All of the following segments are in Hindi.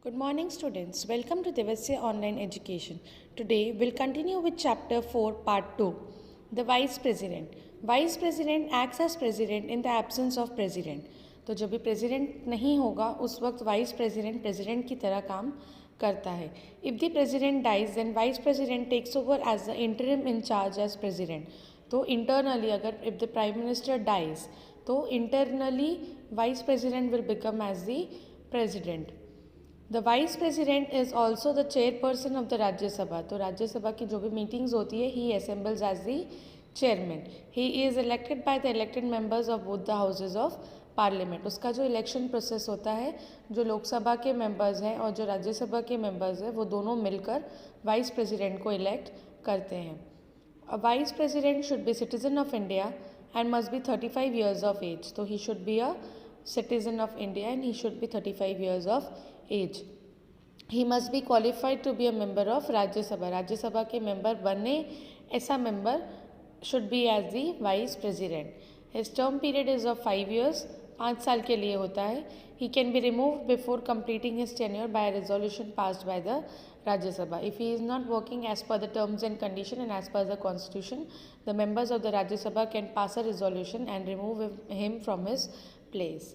Good morning students, welcome to Devasya Online Education. Today we'll continue with chapter 4 part 2, the Vice President. Vice President acts as President in the absence of President. तो जब भी प्रेसिडेंट नहीं होगा उस वक्त वाइस प्रेसिडेंट प्रेसिडेंट की तरह काम करता है. If the president dies then vice president takes over as the interim in charge as president. तो इंटरनली अगर if the prime minister dies तो internally vice president will become as the president. The vice president is also the chairperson of the Rajya Sabha. तो राज्यसभा की जो भी मीटिंग्स होती है he assembles as the chairman. He is elected by the elected members of both the houses of parliament. उसका जो इलेक्शन प्रोसेस होता है, जो लोकसभा के मेंबर्स हैं और जो राज्यसभा के मेंबर्स हैं वो दोनों मिलकर वाइस प्रेसिडेंट को इलेक्ट करते हैं. अ vice president should be citizen of India and must be 35 years of age. तो he should be a citizen of India and he should be 35 years of age. He must be qualified to be a member of Rajya Sabha. राज्य सभा के मेंबर बने ऐसा member should be as the vice president. His term period is of 5 years. 5 साल के लिए होता है. He can be removed before completing his tenure by a resolution passed by the Rajya Sabha. If he is not working as per the terms and condition and as per the constitution, the members of the Rajya Sabha can pass a resolution and remove him from his place.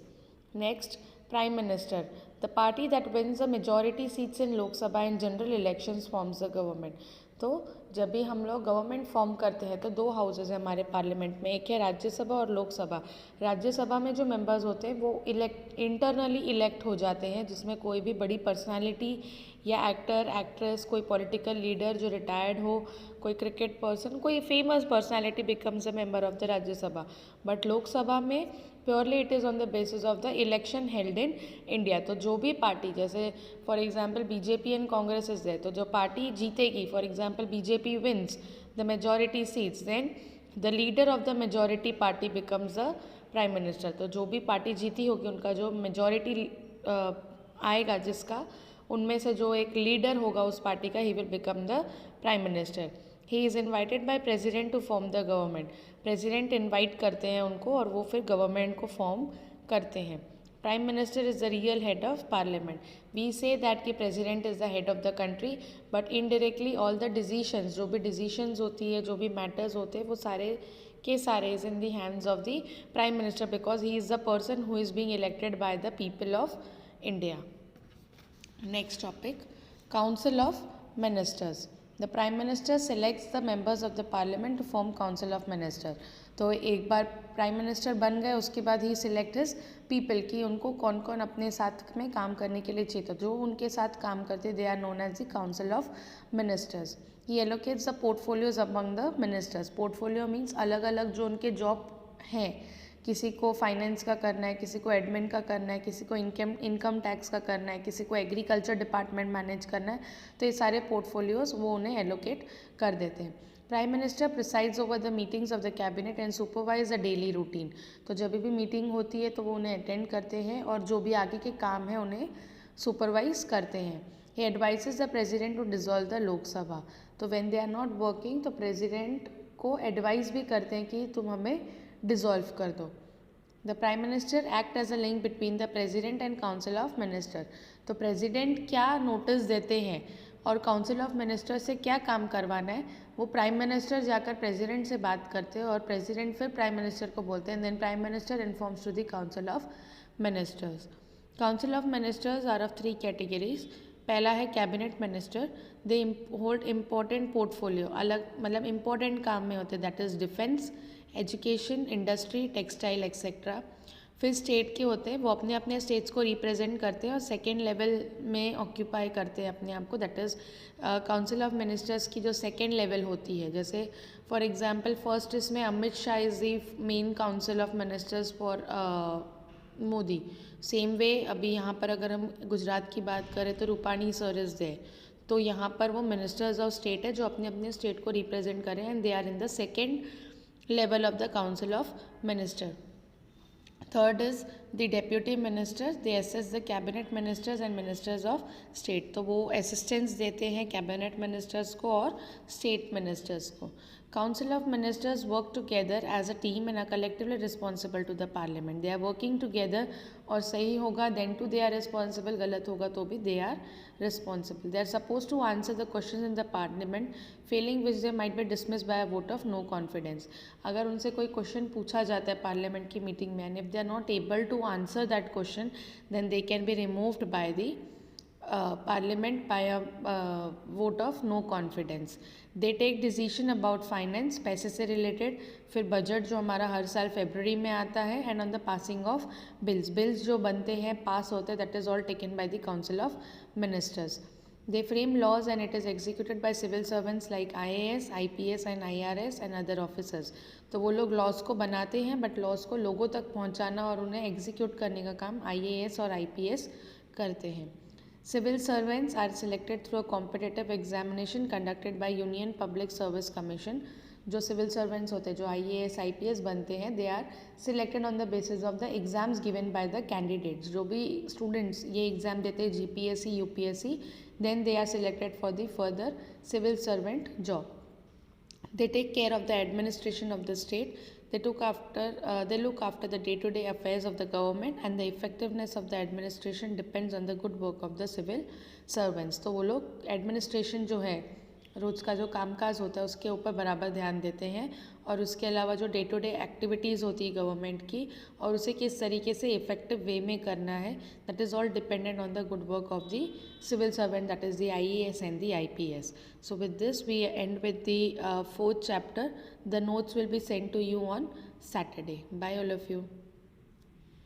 Next, Prime Minister. The party that wins the majority seats in Lok Sabha and general elections forms the government. तो जब भी हम लोग गवर्नमेंट फॉर्म करते हैं तो दो हाउसेज हैं हमारे पार्लियामेंट में, एक है राज्यसभा और लोकसभा. राज्यसभा में जो मेंबर्स होते हैं वो इंटरनली इलेक्ट हो जाते हैं, जिसमें कोई भी बड़ी पर्सनालिटी या एक्टर एक्ट्रेस, कोई पॉलिटिकल लीडर जो रिटायर्ड हो, कोई क्रिकेट पर्सन, कोई famous personality becomes a member of the Rajya Sabha. But Lok Sabha में purely it is on the basis of the election held in India. तो जो भी पार्टी, जैसे for example BJP and Congress is है, तो जो पार्टी जीतेगी, for example BJP wins the majority seats, then the leader of the majority party becomes the prime minister. तो जो भी पार्टी जीती होगी उनका जो मेजॉरिटी आएगा, जिसका उनमें से जो एक लीडर होगा उस पार्टी का, he will become the prime minister. He is invited by president to form the government. President invite करते हैं उनको और वो फिर गवर्नमेंट को फॉर्म करते हैं. Prime minister is the real head of parliament. We say that कि president is the head of the country, but indirectly all the decisions, जो भी डिसीशंस होती है, जो भी मैटर्स होते हैं, वो सारे के सारे is in the hands of the prime minister, because he is the person who is being elected by the people of India. Next topic, Council of Ministers. The Prime Minister selects the members of the Parliament to form Council of Minister. तो एक बार प्राइम मिनिस्टर बन गए उसके बाद ही सिलेक्ट हिज पीपल की उनको कौन कौन अपने साथ में काम करने के लिए चाहिए. जो उनके साथ काम करते they are known as the council of ministers. He allocates the portfolios among the ministers. Portfolio means अलग अलग जो उनके जॉब हैं, किसी को फाइनेंस का करना है, किसी को एडमिन का करना है, किसी को इनकम टैक्स का करना है, किसी को एग्रीकल्चर डिपार्टमेंट मैनेज करना है, तो ये सारे पोर्टफोलियोज वो उन्हें एलोकेट कर देते हैं. Prime minister presides over the meetings of the cabinet and supervise the daily routine. तो जब भी मीटिंग होती है तो वो उन्हें अटेंड करते हैं और जो भी आगे के काम है उन्हें सुपरवाइज करते हैं. He advises the president to dissolve the Lok Sabha. तो when they are not working तो प्रेजिडेंट को एडवाइस भी करते हैं कि तुम हमें डिसॉल्व कर दो. The prime minister act as a link between the president and council of minister. तो प्रेजिडेंट क्या नोटिस देते हैं और काउंसिल ऑफ मिनिस्टर से क्या काम करवाना है, वो प्राइम मिनिस्टर जाकर प्रेसिडेंट से बात करते हैं और प्रेसिडेंट फिर प्राइम मिनिस्टर को बोलते हैं. Then prime minister informs to the council of ministers. Council of ministers are of 3 categories. पहला है cabinet minister. They hold important portfolio. अलग मतलब इम्पोर्टेंट काम में होते हैं, that is defence, education, industry, textile etcetera. फिर स्टेट के होते हैं, वो अपने अपने स्टेट्स को रिप्रेजेंट करते हैं और सेकेंड लेवल में ऑक्यूपाई करते हैं अपने आप को. That is council of ministers की जो सेकेंड लेवल होती है, जैसे फॉर एग्जांपल फर्स्ट इसमें Amit Shah is the main council of ministers for Modi. Same way अभी यहाँ पर अगर हम गुजरात की बात करें तो रूपाणी सर इज़ देयर. तो यहाँ पर वो मिनिस्टर्स ऑफ स्टेट है जो अपने अपने स्टेट को रिप्रेजेंट करें and they are in the second level of the council of minister. Third is the deputy ministers they assist the cabinet ministers and ministers of state, तो वो असिस्टेंस देते हैं कैबिनेट मिनिस्टर्स को और स्टेट मिनिस्टर्स को. Council of Ministers work together as a team and are collectively responsible to the Parliament. They are working together और सही होगा then too they are responsible, गलत होगा तो भी they are responsible. They are supposed to answer the questions in the Parliament, failing which they might be dismissed by a vote of no confidence. अगर उनसे कोई क्वेश्चन पूछा जाता है पार्लियामेंट की मीटिंग में and if they are not able to answer that question then they can be removed by the Parliament by a vote of no confidence. They take decision about finance, पैसे से रिलेटेड. फिर बजट जो हमारा हर साल फरवरी में आता है and on the passing of bills जो बनते हैं पास होते हैं that is all taken by the council of ministers. They frame laws and it is executed by civil servants like IAS, IPS and IRS and other officers. तो वो लोग लॉज को बनाते हैं बट लॉज को लोगों तक पहुँचाना और उन्हें एग्जीक्यूट करने का काम IAS और IPS करते हैं. Civil servants are selected through a competitive examination conducted by Union Public Service Commission. जो सिविल सर्वेंट्स होते हैं जो IAS, IPS बनते हैं they are selected on the basis of the exams given by the candidates. जो भी स्टूडेंट्स ये एग्ज़ाम देते हैं GPSC, UPSC, then they are selected for the further civil servant job. They take care of the administration of the state. They look after the day-to-day affairs of the government and the effectiveness of the administration depends on the good work of the civil servants. तो वो लोग एडमिनिस्ट्रेशन जो है रोज़ का जो कामकाज होता है उसके ऊपर बराबर ध्यान देते हैं और उसके अलावा जो डे टू डे एक्टिविटीज़ होती है गवर्नमेंट की और उसे किस तरीके से इफेक्टिव वे में करना है that is all dependent on the good work of the civil servant that is the IAS and the IPS. So with this we end with the fourth chapter. The notes will be sent to you on Saturday. Bye all of you.